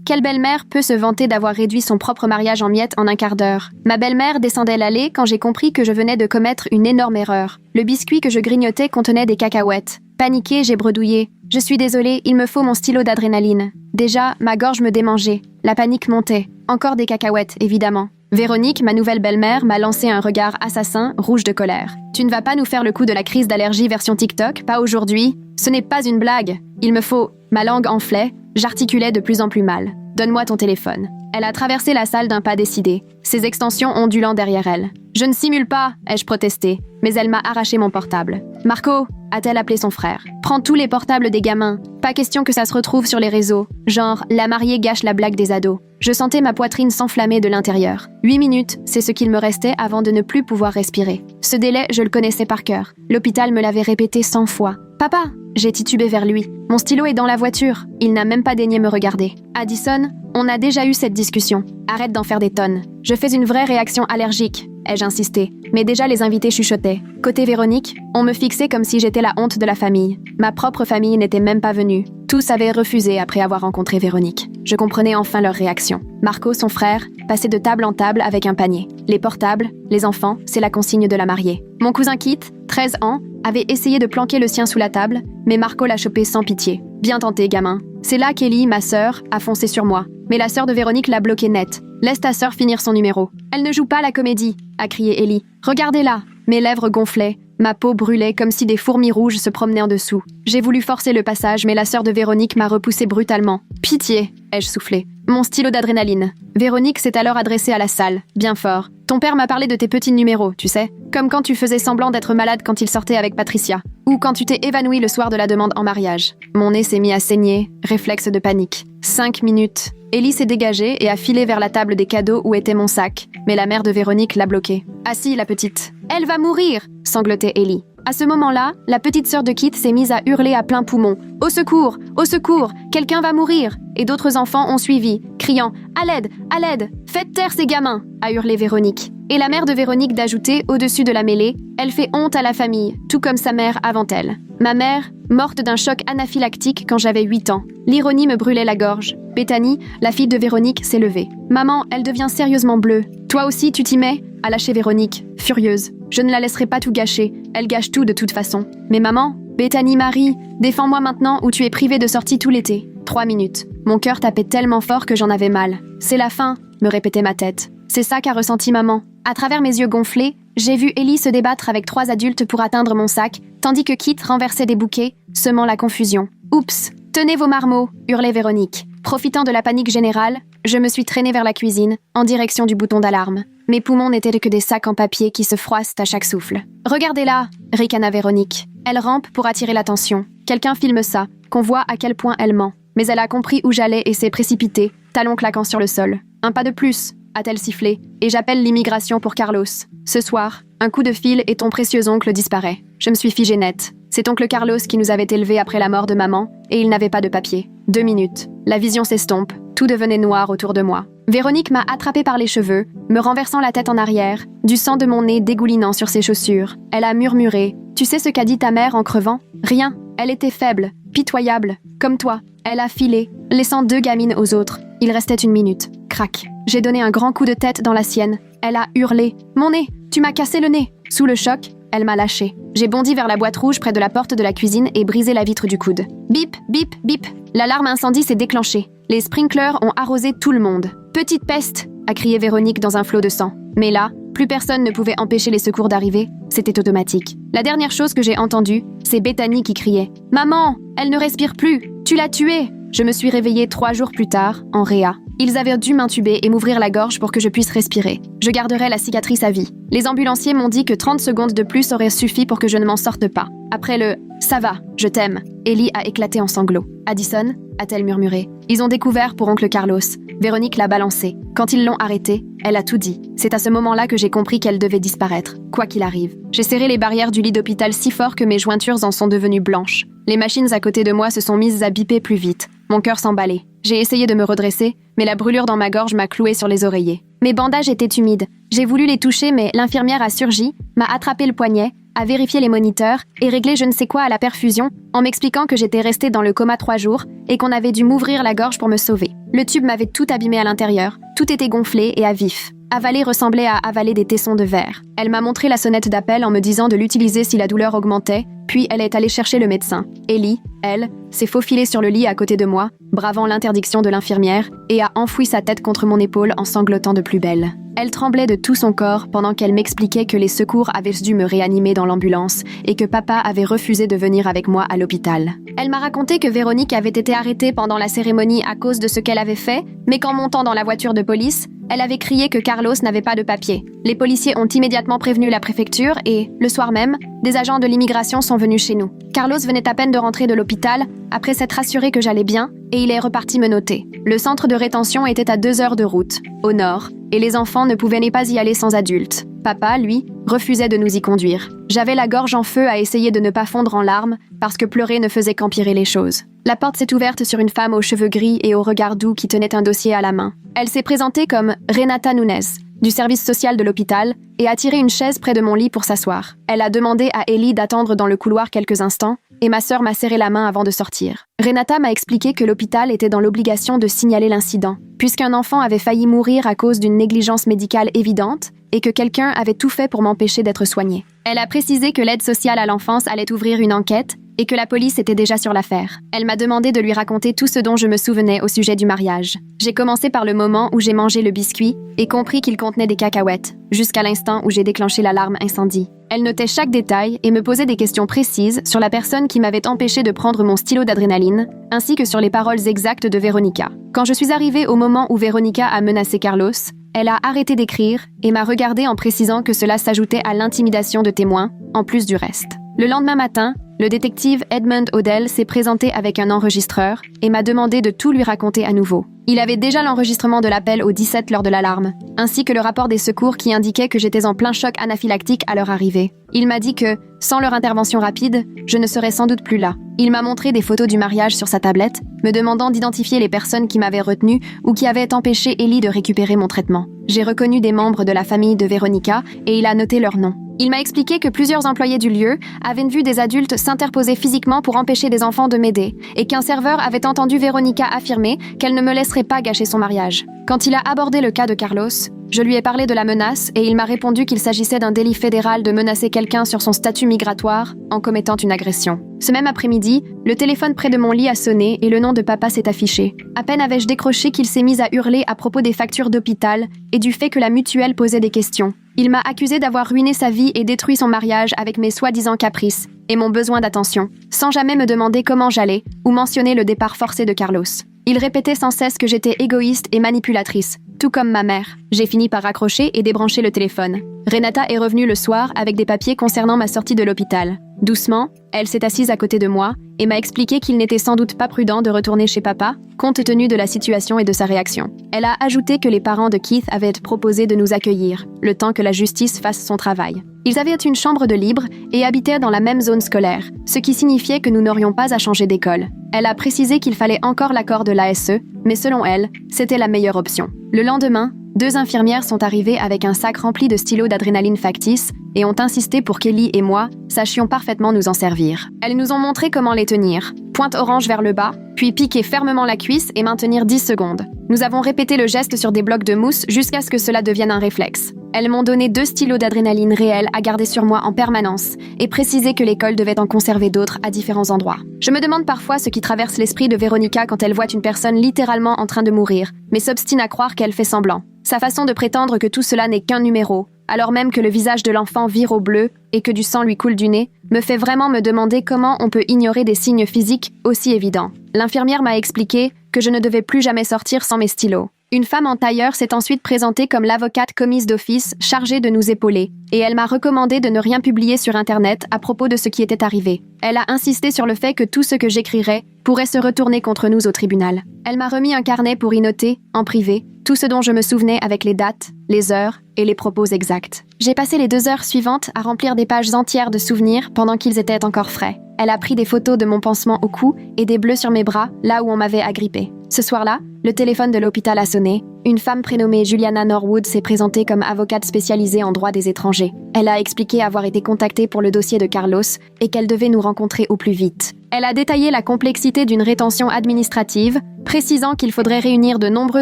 Quelle belle-mère peut se vanter d'avoir réduit son propre mariage en miettes en un quart d'heure? Ma belle-mère descendait l'allée quand j'ai compris que je venais de commettre une énorme erreur. Le biscuit que je grignotais contenait des cacahuètes. Paniquée, j'ai bredouillé. Je suis désolée, il me faut mon stylo d'adrénaline. Déjà, ma gorge me démangeait. La panique montait. Encore des cacahuètes, évidemment. Véronique, ma nouvelle belle-mère, m'a lancé un regard assassin, rouge de colère. Tu ne vas pas nous faire le coup de la crise d'allergie version TikTok, pas aujourd'hui. Ce n'est pas une blague. Il me faut... Ma langue enflait, j'articulais de plus en plus mal. Donne-moi ton téléphone. Elle a traversé la salle d'un pas décidé, ses extensions ondulant derrière elle. Je ne simule pas, ai-je protesté, mais elle m'a arraché mon portable. Marco, a-t-elle appelé son frère. Prends tous les portables des gamins. Pas question que ça se retrouve sur les réseaux. Genre, la mariée gâche la blague des ados. Je sentais ma poitrine s'enflammer de l'intérieur. 8 minutes, c'est ce qu'il me restait avant de ne plus pouvoir respirer. Ce délai, je le connaissais par cœur. L'hôpital me l'avait répété 100 fois. Papa, j'ai titubé vers lui. Mon stylo est dans la voiture. Il n'a même pas daigné me regarder. Addison, on a déjà eu cette discussion. Arrête d'en faire des tonnes. Je fais une vraie réaction allergique, ai-je insisté. Mais déjà les invités chuchotaient. Côté Véronique, on me fixait comme si j'étais la honte de la famille. Ma propre famille n'était même pas venue. Tous avaient refusé après avoir rencontré Véronique. Je comprenais enfin leur réaction. Marco, son frère, passait de table en table avec un panier. Les portables, les enfants, c'est la consigne de la mariée. Mon cousin Kit, 13 ans, avait essayé de planquer le sien sous la table, mais Marco l'a chopé sans pitié. Bien tenté, gamin. C'est là qu'Ellie, ma sœur, a foncé sur moi. Mais la sœur de Véronique l'a bloqué net. Laisse ta sœur finir son numéro. Elle ne joue pas la comédie, a crié Ellie. Regardez-la. Mes lèvres gonflaient, ma peau brûlait comme si des fourmis rouges se promenaient en dessous. J'ai voulu forcer le passage, mais la sœur de Véronique m'a repoussé brutalement. Pitié, ai-je soufflé. Mon stylo d'adrénaline. Véronique s'est alors adressée à la salle, bien fort. Ton père m'a parlé de tes petits numéros, tu sais. Comme quand tu faisais semblant d'être malade quand il sortait avec Patricia. Ou quand tu t'es évanoui le soir de la demande en mariage. Mon nez s'est mis à saigner, réflexe de panique. 5 minutes. Ellie s'est dégagée et a filé vers la table des cadeaux où était mon sac. Mais la mère de Véronique l'a bloquée. Assis, la petite. Elle va mourir, sanglotait Ellie. À ce moment-là, la petite sœur de Kit s'est mise à hurler à plein poumon. Au secours! Au secours! Quelqu'un va mourir! Et d'autres enfants ont suivi, criant « À l'aide! À l'aide! Faites taire ces gamins !» a hurlé Véronique. Et la mère de Véronique d'ajouter, au-dessus de la mêlée, « Elle fait honte à la famille, tout comme sa mère avant elle. » Ma mère, morte d'un choc anaphylactique quand j'avais 8 ans. L'ironie me brûlait la gorge. Bethany, la fille de Véronique, s'est levée. « Maman, elle devient sérieusement bleue. Toi aussi, tu t'y mets ?» a lâché Véronique, furieuse. Je ne la laisserai pas tout gâcher. Elle gâche tout de toute façon. Mais maman, Bethany Marie, défends-moi maintenant ou tu es privée de sortie tout l'été. 3 minutes. Mon cœur tapait tellement fort que j'en avais mal. C'est la fin, me répétait ma tête. C'est ça qu'a ressenti maman. À travers mes yeux gonflés, j'ai vu Ellie se débattre avec 3 adultes pour atteindre mon sac, tandis que Kit renversait des bouquets, semant la confusion. Oups, tenez vos marmots, hurlait Véronique. Profitant de la panique générale, je me suis traînée vers la cuisine, en direction du bouton d'alarme. Mes poumons n'étaient que des sacs en papier qui se froissent à chaque souffle. « Regardez-la !» ricana Véronique. Elle rampe pour attirer l'attention. Quelqu'un filme ça, qu'on voit à quel point elle ment. Mais elle a compris où j'allais et s'est précipitée, talons claquant sur le sol. « Un pas de plus !» a-t-elle sifflé, et j'appelle l'immigration pour Carlos. Ce soir, un coup de fil et ton précieux oncle disparaît. Je me suis figée net. C'est oncle Carlos qui nous avait élevés après la mort de maman, et il n'avait pas de papier. 2 minutes. La vision s'estompe. Tout devenait noir autour de moi. Véronique m'a attrapée par les cheveux, me renversant la tête en arrière, du sang de mon nez dégoulinant sur ses chaussures. Elle a murmuré. « Tu sais ce qu'a dit ta mère en crevant ? Rien. Elle était faible, pitoyable, comme toi. Elle a filé, laissant 2 gamines aux autres. Il restait 1 minute. Crac. J'ai donné un grand coup de tête dans la sienne. Elle a hurlé. « Mon nez! Tu m'as cassé le nez !» Sous le choc, elle m'a lâché. J'ai bondi vers la boîte rouge près de la porte de la cuisine et brisé la vitre du coude. Bip, bip, bip. L'alarme incendie s'est déclenchée. Les sprinklers ont arrosé tout le monde. « Petite peste !» a crié Véronique dans un flot de sang. Mais là, plus personne ne pouvait empêcher les secours d'arriver. C'était automatique. La dernière chose que j'ai entendue, c'est Bethany qui criait « Maman, elle ne respire plus! Tu l'as tuée !» Je me suis réveillée 3 jours plus tard, en réa. Ils avaient dû m'intuber et m'ouvrir la gorge pour que je puisse respirer. Je garderai la cicatrice à vie. Les ambulanciers m'ont dit que 30 secondes de plus auraient suffi pour que je ne m'en sorte pas. Après le « Ça va, je t'aime », Ellie a éclaté en sanglots. « Addison ?» a-t-elle murmuré. Ils ont découvert pour oncle Carlos. Véronique l'a balancé. Quand ils l'ont arrêtée, elle a tout dit. C'est à ce moment-là que j'ai compris qu'elle devait disparaître, quoi qu'il arrive. J'ai serré les barrières du lit d'hôpital si fort que mes jointures en sont devenues blanches. Les machines à côté de moi se sont mises à biper plus vite. Mon cœur s'emballait. J'ai essayé de me redresser, mais la brûlure dans ma gorge m'a clouée sur les oreillers. Mes bandages étaient humides. J'ai voulu les toucher, mais l'infirmière a surgi, m'a attrapé le poignet, a vérifié les moniteurs et réglé je ne sais quoi à la perfusion en m'expliquant que j'étais restée dans le coma 3 jours et qu'on avait dû m'ouvrir la gorge pour me sauver. Le tube m'avait tout abîmé à l'intérieur, tout était gonflé et à vif. Avaler ressemblait à avaler des tessons de verre. Elle m'a montré la sonnette d'appel en me disant de l'utiliser si la douleur augmentait, puis elle est allée chercher le médecin. Ellie, elle, s'est faufilée sur le lit à côté de moi, bravant l'interdiction de l'infirmière, et a enfoui sa tête contre mon épaule en sanglotant de plus belle. Elle tremblait de tout son corps pendant qu'elle m'expliquait que les secours avaient dû me réanimer dans l'ambulance et que papa avait refusé de venir avec moi à l'hôpital. Elle m'a raconté que Véronique avait été arrêtée pendant la cérémonie à cause de ce qu'elle avait fait, mais qu'en montant dans la voiture de police, elle avait crié que Carlos n'avait pas de papier. Les policiers ont immédiatement prévenu la préfecture et, le soir même, des agents de l'immigration sont venus chez nous. Carlos venait à peine de rentrer de l'hôpital, après s'être assuré que j'allais bien, et il est reparti me noter. Le centre de rétention était à 2 heures de route, au nord, et les enfants ne pouvaient pas y aller sans adultes. Papa, lui, refusait de nous y conduire. J'avais la gorge en feu à essayer de ne pas fondre en larmes, parce que pleurer ne faisait qu'empirer les choses. La porte s'est ouverte sur une femme aux cheveux gris et au regard doux qui tenait un dossier à la main. Elle s'est présentée comme Renata Nunes, du service social de l'hôpital, et a tiré une chaise près de mon lit pour s'asseoir. Elle a demandé à Ellie d'attendre dans le couloir quelques instants, et ma sœur m'a serré la main avant de sortir. Renata m'a expliqué que l'hôpital était dans l'obligation de signaler l'incident, puisqu'un enfant avait failli mourir à cause d'une négligence médicale évidente, et que quelqu'un avait tout fait pour m'empêcher d'être soignée. Elle a précisé que l'aide sociale à l'enfance allait ouvrir une enquête, et que la police était déjà sur l'affaire. Elle m'a demandé de lui raconter tout ce dont je me souvenais au sujet du mariage. J'ai commencé par le moment où j'ai mangé le biscuit et compris qu'il contenait des cacahuètes, jusqu'à l'instant où j'ai déclenché l'alarme incendie. Elle notait chaque détail et me posait des questions précises sur la personne qui m'avait empêché de prendre mon stylo d'adrénaline, ainsi que sur les paroles exactes de Véronica. Quand je suis arrivée au moment où Véronica a menacé Carlos, elle a arrêté d'écrire et m'a regardée en précisant que cela s'ajoutait à l'intimidation de témoins, en plus du reste. Le lendemain matin, le détective Edmund Odell s'est présenté avec un enregistreur et m'a demandé de tout lui raconter à nouveau. Il avait déjà l'enregistrement de l'appel au 17 lors de l'alarme, ainsi que le rapport des secours qui indiquait que j'étais en plein choc anaphylactique à leur arrivée. Il m'a dit que, sans leur intervention rapide, je ne serais sans doute plus là. Il m'a montré des photos du mariage sur sa tablette, me demandant d'identifier les personnes qui m'avaient retenue ou qui avaient empêché Ellie de récupérer mon traitement. J'ai reconnu des membres de la famille de Véronica et il a noté leurs noms. Il m'a expliqué que plusieurs employés du lieu avaient vu des adultes s'interposer physiquement pour empêcher des enfants de m'aider et qu'un serveur avait entendu Véronica affirmer qu'elle ne me laisserait pas gâcher son mariage. Quand il a abordé le cas de Carlos, je lui ai parlé de la menace et il m'a répondu qu'il s'agissait d'un délit fédéral de menacer quelqu'un sur son statut migratoire en commettant une agression. Ce même après-midi, le téléphone près de mon lit a sonné et le nom de papa s'est affiché. À peine avais-je décroché qu'il s'est mis à hurler à propos des factures d'hôpital et du fait que la mutuelle posait des questions. Il m'a accusé d'avoir ruiné sa vie et détruit son mariage avec mes soi-disant caprices et mon besoin d'attention, sans jamais me demander comment j'allais ou mentionner le départ forcé de Carlos. Il répétait sans cesse que j'étais égoïste et manipulatrice, tout comme ma mère. J'ai fini par raccrocher et débrancher le téléphone. Renata est revenue le soir avec des papiers concernant ma sortie de l'hôpital. Doucement, elle s'est assise à côté de moi et m'a expliqué qu'il n'était sans doute pas prudent de retourner chez papa, compte tenu de la situation et de sa réaction. Elle a ajouté que les parents de Keith avaient proposé de nous accueillir, le temps que la justice fasse son travail. Ils avaient une chambre de libre et habitaient dans la même zone scolaire, ce qui signifiait que nous n'aurions pas à changer d'école. Elle a précisé qu'il fallait encore l'accord de l'ASE, mais selon elle, c'était la meilleure option. Le lendemain, 2 infirmières sont arrivées avec un sac rempli de stylos d'adrénaline factice et ont insisté pour qu'Ellie et moi sachions parfaitement nous en servir. Elles nous ont montré comment les tenir. Pointe orange vers le bas, puis piquer fermement la cuisse et maintenir 10 secondes. Nous avons répété le geste sur des blocs de mousse jusqu'à ce que cela devienne un réflexe. Elles m'ont donné 2 stylos d'adrénaline réels à garder sur moi en permanence et précisé que l'école devait en conserver d'autres à différents endroits. Je me demande parfois ce qui traverse l'esprit de Véronica quand elle voit une personne littéralement en train de mourir, mais s'obstine à croire qu'elle fait semblant. Sa façon de prétendre que tout cela n'est qu'un numéro, alors même que le visage de l'enfant vire au bleu et que du sang lui coule du nez, me fait vraiment me demander comment on peut ignorer des signes physiques aussi évidents. L'infirmière m'a expliqué que je ne devais plus jamais sortir sans mes stylos. Une femme en tailleur s'est ensuite présentée comme l'avocate commise d'office chargée de nous épauler, et elle m'a recommandé de ne rien publier sur Internet à propos de ce qui était arrivé. Elle a insisté sur le fait que tout ce que j'écrirais pourrait se retourner contre nous au tribunal. Elle m'a remis un carnet pour y noter, en privé, tout ce dont je me souvenais avec les dates, les heures et les propos exacts. J'ai passé les 2 heures suivantes à remplir des pages entières de souvenirs pendant qu'ils étaient encore frais. Elle a pris des photos de mon pansement au cou et des bleus sur mes bras, là où on m'avait agrippée. Ce soir-là, le téléphone de l'hôpital a sonné. Une femme prénommée Juliana Norwood s'est présentée comme avocate spécialisée en droit des étrangers. Elle a expliqué avoir été contactée pour le dossier de Carlos et qu'elle devait nous rencontrer au plus vite. Elle a détaillé la complexité d'une rétention administrative, précisant qu'il faudrait réunir de nombreux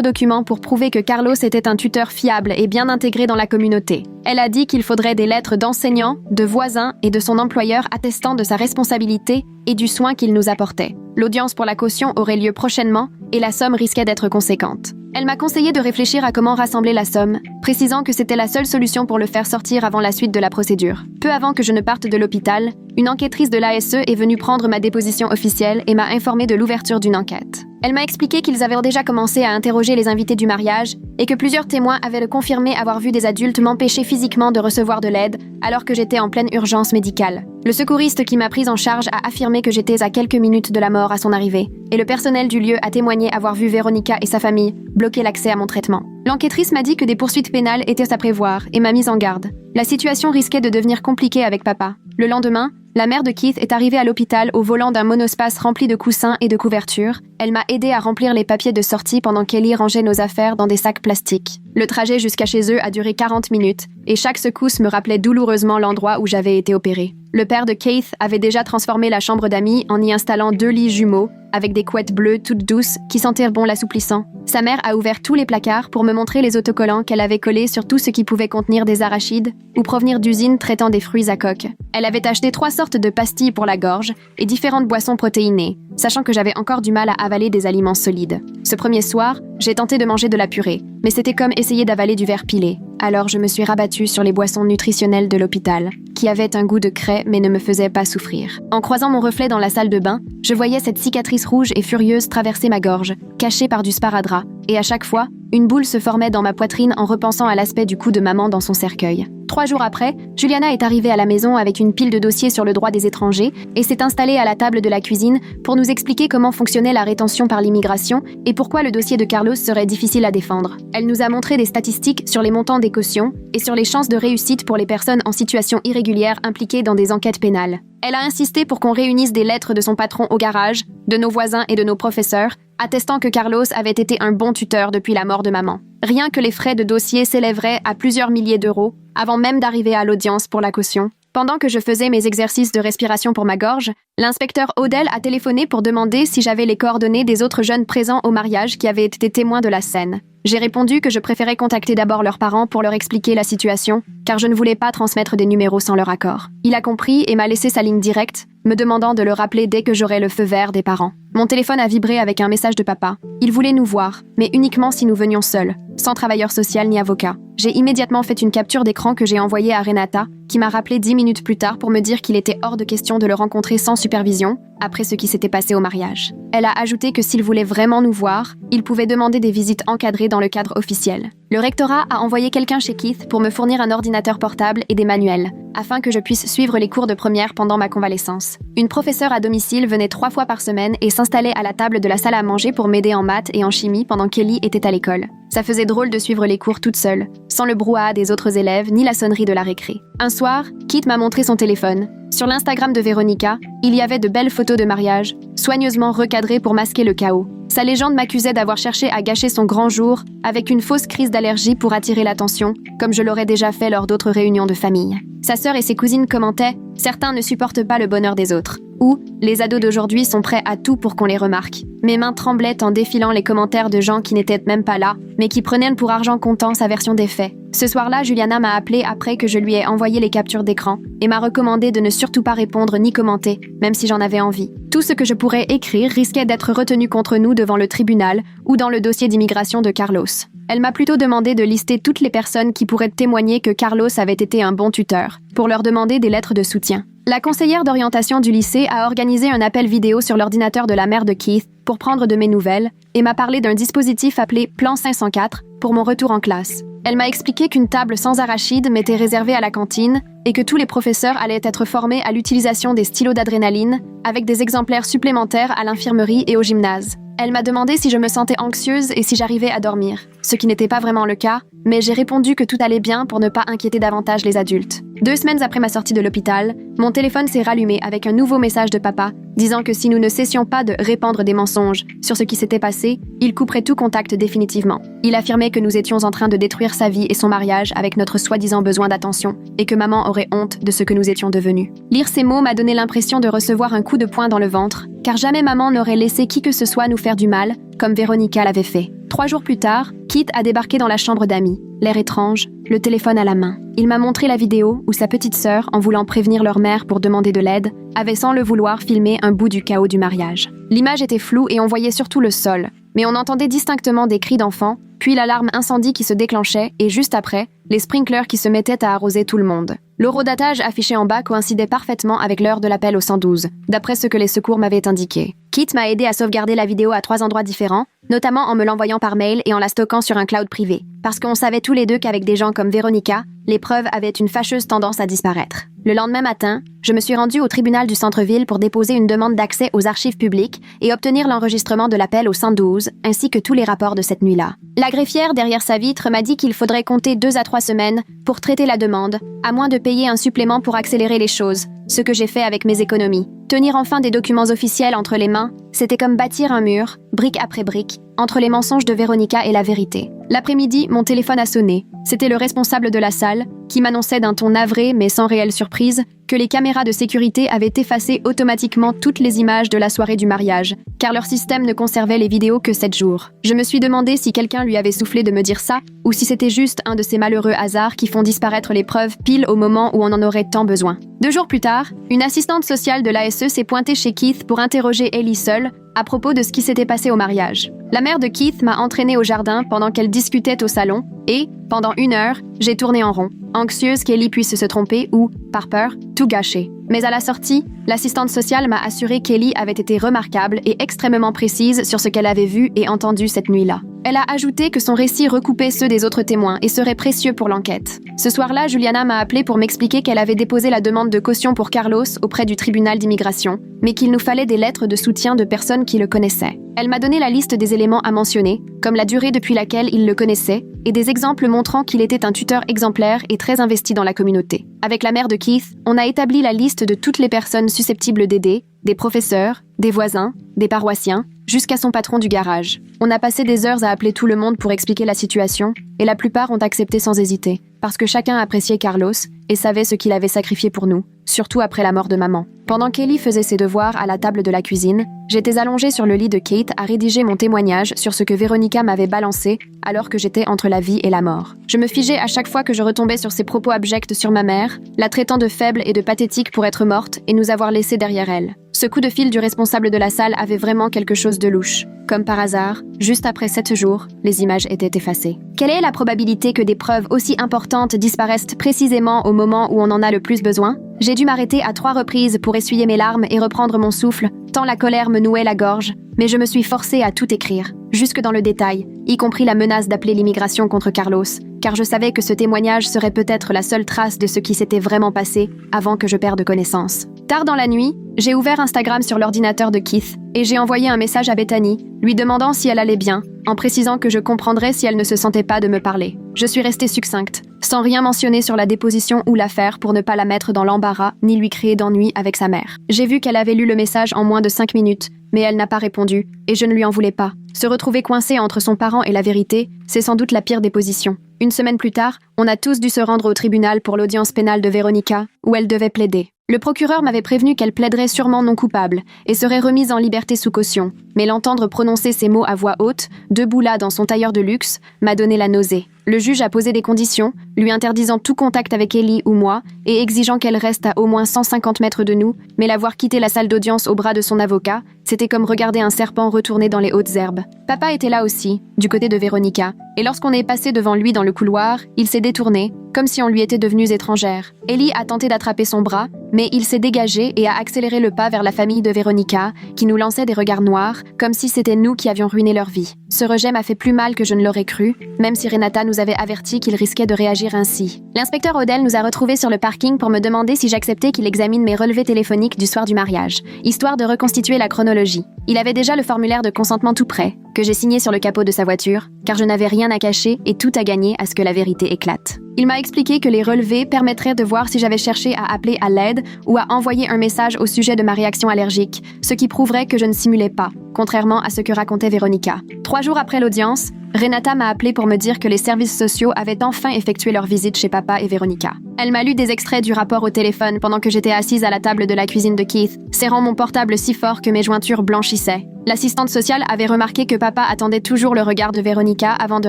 documents pour prouver que Carlos était un tuteur fiable et bien intégré dans la communauté. Elle a dit qu'il faudrait des lettres d'enseignants, de voisins et de son employeur attestant de sa responsabilité et du soin qu'il nous apportait. L'audience pour la caution aurait lieu prochainement et la somme risquait d'être conséquente. Elle m'a conseillé de réfléchir à comment rassembler la somme, précisant que c'était la seule solution pour le faire sortir avant la suite de la procédure. Peu avant que je ne parte de l'hôpital, une enquêtrice de l'ASE est venue prendre ma déposition officielle et m'a informé de l'ouverture d'une enquête. Elle m'a expliqué qu'ils avaient déjà commencé à interroger les invités du mariage et que plusieurs témoins avaient confirmé avoir vu des adultes m'empêcher physiquement de recevoir de l'aide alors que j'étais en pleine urgence médicale. Le secouriste qui m'a prise en charge a affirmé que j'étais à quelques minutes de la mort à son arrivée et le personnel du lieu a témoigné avoir vu Véronica et sa famille bloquer l'accès à mon traitement. L'enquêtrice m'a dit que des poursuites pénales étaient à prévoir et m'a mise en garde. La situation risquait de devenir compliquée avec papa. Le lendemain, la mère de Keith est arrivée à l'hôpital au volant d'un monospace rempli de coussins et de couvertures. Elle m'a aidé à remplir les papiers de sortie pendant qu'Ellie rangeait nos affaires dans des sacs plastiques. Le trajet jusqu'à chez eux a duré 40 minutes et chaque secousse me rappelait douloureusement l'endroit où j'avais été opérée. Le père de Keith avait déjà transformé la chambre d'amis en y installant 2 lits jumeaux avec des couettes bleues toutes douces qui sentirent bon l'assouplissant. Sa mère a ouvert tous les placards pour me montrer les autocollants qu'elle avait collés sur tout ce qui pouvait contenir des arachides ou provenir d'usines traitant des fruits à coque. Elle avait acheté 3 sortes de pastilles pour la gorge et différentes boissons protéinées, sachant que j'avais encore du mal à avaler des aliments solides. Ce premier soir, j'ai tenté de manger de la purée, mais c'était comme essayer d'avaler du verre pilé. Alors je me suis rabattue sur les boissons nutritionnelles de l'hôpital, qui avaient un goût de craie mais ne me faisaient pas souffrir. En croisant mon reflet dans la salle de bain, je voyais cette cicatrice rouge et furieuse traverser ma gorge, cachée par du sparadrap, et à chaque fois, une boule se formait dans ma poitrine en repensant à l'aspect du cou de maman dans son cercueil. 3 jours après, Juliana est arrivée à la maison avec une pile de dossiers sur le droit des étrangers et s'est installée à la table de la cuisine pour nous expliquer comment fonctionnait la rétention par l'immigration et pourquoi le dossier de Carlos serait difficile à défendre. Elle nous a montré des statistiques sur les montants des cautions et sur les chances de réussite pour les personnes en situation irrégulière impliquées dans des enquêtes pénales. Elle a insisté pour qu'on réunisse des lettres de son patron au garage, de nos voisins et de nos professeurs, attestant que Carlos avait été un bon tuteur depuis la mort de maman. Rien que les frais de dossier s'élèveraient à plusieurs milliers d'euros, avant même d'arriver à l'audience pour la caution. Pendant que je faisais mes exercices de respiration pour ma gorge, l'inspecteur Odell a téléphoné pour demander si j'avais les coordonnées des autres jeunes présents au mariage qui avaient été témoins de la scène. J'ai répondu que je préférais contacter d'abord leurs parents pour leur expliquer la situation, car je ne voulais pas transmettre des numéros sans leur accord. Il a compris et m'a laissé sa ligne directe, me demandant de le rappeler dès que j'aurais le feu vert des parents. Mon téléphone a vibré avec un message de papa. Il voulait nous voir, mais uniquement si nous venions seuls, sans travailleur social ni avocat. J'ai immédiatement fait une capture d'écran que j'ai envoyée à Renata, qui m'a rappelé 10 minutes plus tard pour me dire qu'il était hors de question de le rencontrer sans supervision, après ce qui s'était passé au mariage. Elle a ajouté que s'il voulait vraiment nous voir, il pouvait demander des visites encadrées dans le cadre officiel. Le rectorat a envoyé quelqu'un chez Keith pour me fournir un ordinateur portable et des manuels, afin que je puisse suivre les cours de première pendant ma convalescence. Une professeure à domicile venait 3 fois par semaine et s'installait à la table de la salle à manger pour m'aider en maths et en chimie pendant qu'Ellie était à l'école. Ça faisait drôle de suivre les cours toute seule, sans le brouhaha des autres élèves ni la sonnerie de la récré. Un soir, Keith m'a montré son téléphone. Sur l'Instagram de Véronica, il y avait de belles photos de mariage, soigneusement recadrées pour masquer le chaos. Sa légende m'accusait d'avoir cherché à gâcher son grand jour avec une fausse crise d'allergie pour attirer l'attention, comme je l'aurais déjà fait lors d'autres réunions de famille. Sa sœur et ses cousines commentaient « Certains ne supportent pas le bonheur des autres » ou « Les ados d'aujourd'hui sont prêts à tout pour qu'on les remarque ». Mes mains tremblaient en défilant les commentaires de gens qui n'étaient même pas là, mais qui prenaient pour argent comptant sa version des faits. Ce soir-là, Juliana m'a appelé après que je lui ai envoyé les captures d'écran et m'a recommandé de ne surtout pas répondre ni commenter, même si j'en avais envie. Tout ce que je pourrais écrire risquait d'être retenu contre nous devant le tribunal ou dans le dossier d'immigration de Carlos. Elle m'a plutôt demandé de lister toutes les personnes qui pourraient témoigner que Carlos avait été un bon tuteur, pour leur demander des lettres de soutien. La conseillère d'orientation du lycée a organisé un appel vidéo sur l'ordinateur de la mère de Keith pour prendre de mes nouvelles et m'a parlé d'un dispositif appelé Plan 504 pour mon retour en classe. Elle m'a expliqué qu'une table sans arachides m'était réservée à la cantine et que tous les professeurs allaient être formés à l'utilisation des stylos d'adrénaline avec des exemplaires supplémentaires à l'infirmerie et au gymnase. Elle m'a demandé si je me sentais anxieuse et si j'arrivais à dormir, ce qui n'était pas vraiment le cas, mais j'ai répondu que tout allait bien pour ne pas inquiéter davantage les adultes. 2 semaines après ma sortie de l'hôpital, mon téléphone s'est rallumé avec un nouveau message de papa disant que si nous ne cessions pas de répandre des mensonges sur ce qui s'était passé, il couperait tout contact définitivement. Il affirmait que nous étions en train de détruire sa vie et son mariage avec notre soi-disant besoin d'attention et que maman aurait honte de ce que nous étions devenus. Lire ces mots m'a donné l'impression de recevoir un coup de poing dans le ventre, car jamais maman n'aurait laissé qui que ce soit nous faire du mal, comme Véronica l'avait fait. 3 jours plus tard, Keith a débarqué dans la chambre d'amis, l'air étrange, le téléphone à la main. Il m'a montré la vidéo où sa petite sœur, en voulant prévenir leur mère pour demander de l'aide, avait sans le vouloir filmé un bout du chaos du mariage. L'image était floue et on voyait surtout le sol, mais on entendait distinctement des cris d'enfants, puis l'alarme incendie qui se déclenchait et juste après, les sprinklers qui se mettaient à arroser tout le monde. L'horodatage affiché en bas coïncidait parfaitement avec l'heure de l'appel au 112, d'après ce que les secours m'avaient indiqué. Keith m'a aidé à sauvegarder la vidéo à 3 endroits différents, notamment en me l'envoyant par mail et en la stockant sur un cloud privé, parce qu'on savait tous les deux qu'avec des gens comme Véronica, les preuves avaient une fâcheuse tendance à disparaître. Le lendemain matin, je me suis rendue au tribunal du centre-ville pour déposer une demande d'accès aux archives publiques et obtenir l'enregistrement de l'appel au 112, ainsi que tous les rapports de cette nuit-là. La greffière derrière sa vitre m'a dit qu'il faudrait compter 2 à 3 semaines pour traiter la demande, à moins de payer un supplément pour accélérer les choses, ce que j'ai fait avec mes économies. Tenir enfin des documents officiels entre les mains, c'était comme bâtir un mur, brique après brique, entre les mensonges de Véronica et la vérité. L'après-midi, mon téléphone a sonné. C'était le responsable de la salle, qui m'annonçait d'un ton navré mais sans réelle surprise que les caméras de sécurité avaient effacé automatiquement toutes les images de la soirée du mariage, car leur système ne conservait les vidéos que 7 jours. Je me suis demandé si quelqu'un lui avait soufflé de me dire ça, ou si c'était juste un de ces malheureux hasards qui font disparaître les preuves pile au moment où on en aurait tant besoin. 2 jours plus tard, une assistante sociale de l'ASE s'est pointée chez Keith pour interroger Ellie seule à propos de ce qui s'était passé au mariage. La mère de Keith m'a entraînée au jardin pendant qu'elle discutait au salon et, pendant 1 heure, j'ai tourné en rond, anxieuse qu'Ellie puisse se tromper ou, par peur, tout gâcher. Mais à la sortie, l'assistante sociale m'a assuré qu'Ellie avait été remarquable et extrêmement précise sur ce qu'elle avait vu et entendu cette nuit-là. Elle a ajouté que son récit recoupait ceux des autres témoins et serait précieux pour l'enquête. Ce soir-là, Juliana m'a appelé pour m'expliquer qu'elle avait déposé la demande de caution pour Carlos auprès du tribunal d'immigration, mais qu'il nous fallait des lettres de soutien de personnes qui le connaissaient. Elle m'a donné la liste des éléments à mentionner, comme la durée depuis laquelle il le connaissait, et des exemples montrant qu'il était un tuteur exemplaire et très investi dans la communauté. Avec la mère de Keith, on a établi la liste de toutes les personnes susceptibles d'aider, des professeurs, des voisins, des paroissiens, jusqu'à son patron du garage. On a passé des heures à appeler tout le monde pour expliquer la situation, et la plupart ont accepté sans hésiter, parce que chacun appréciait Carlos et savait ce qu'il avait sacrifié pour nous, surtout après la mort de maman. Pendant qu'Ellie faisait ses devoirs à la table de la cuisine, j'étais allongée sur le lit de Kate à rédiger mon témoignage sur ce que Véronica m'avait balancé alors que j'étais entre la vie et la mort. Je me figeais à chaque fois que je retombais sur ses propos abjects sur ma mère, la traitant de faible et de pathétique pour être morte et nous avoir laissés derrière elle. Ce coup de fil du responsable de la salle avait vraiment quelque chose de louche. Comme par hasard, juste après 7 jours, les images étaient effacées. Quelle est la probabilité que des preuves aussi importantes disparaissent précisément au moment où on en a le plus besoin? J'ai dû m'arrêter à 3 reprises pour essuyer mes larmes et reprendre mon souffle, tant la colère me nouait la gorge, mais je me suis forcée à tout écrire, jusque dans le détail, y compris la menace d'appeler l'immigration contre Carlos, car je savais que ce témoignage serait peut-être la seule trace de ce qui s'était vraiment passé avant que je perde connaissance. Tard dans la nuit, j'ai ouvert Instagram sur l'ordinateur de Keith et j'ai envoyé un message à Bethany, lui demandant si elle allait bien, en précisant que je comprendrais si elle ne se sentait pas de me parler. Je suis restée succincte, sans rien mentionner sur la déposition ou l'affaire pour ne pas la mettre dans l'embarras ni lui créer d'ennui avec sa mère. J'ai vu qu'elle avait lu le message en moins de 5 minutes, mais elle n'a pas répondu, et je ne lui en voulais pas. Se retrouver coincée entre son parent et la vérité, c'est sans doute la pire des positions. 1 semaine plus tard, on a tous dû se rendre au tribunal pour l'audience pénale de Véronica, où elle devait plaider. Le procureur m'avait prévenu qu'elle plaiderait sûrement non coupable et serait remise en liberté sous caution, mais l'entendre prononcer ces mots à voix haute, debout là dans son tailleur de luxe, m'a donné la nausée. Le juge a posé des conditions, lui interdisant tout contact avec Ellie ou moi et exigeant qu'elle reste à au moins 150 mètres de nous, mais la voir quitter la salle d'audience au bras de son avocat, c'était comme regarder un serpent retourner dans les hautes herbes. Papa était là aussi, du côté de Véronica, et lorsqu'on est passé devant lui dans le couloir, il s'est détourné, comme si on lui était devenue étrangère. Ellie a tenté d'attraper son bras, mais il s'est dégagé et a accéléré le pas vers la famille de Véronica, qui nous lançait des regards noirs, comme si c'était nous qui avions ruiné leur vie. Ce rejet m'a fait plus mal que je ne l'aurais cru, même si Renata nous avait averti qu'il risquait de réagir ainsi. L'inspecteur Odell nous a retrouvés sur le parking pour me demander si j'acceptais qu'il examine mes relevés téléphoniques du soir du mariage, histoire de reconstituer la chronologie. Il avait déjà le formulaire de consentement tout prêt, que j'ai signé sur le capot de sa voiture, car je n'avais rien à cacher et tout à gagner à ce que la vérité éclate. Il m'a expliqué que les relevés permettraient de voir si j'avais cherché à appeler à l'aide ou à envoyer un message au sujet de ma réaction allergique, ce qui prouverait que je ne simulais pas, contrairement à ce que racontait Véronica. 3 jours après l'audience, Renata m'a appelé pour me dire que les services sociaux avaient enfin effectué leur visite chez papa et Véronica. Elle m'a lu des extraits du rapport au téléphone pendant que j'étais assise à la table de la cuisine de Keith, serrant mon portable si fort que mes jointures blanchissaient. L'assistante sociale avait remarqué que papa attendait toujours le regard de Véronica avant de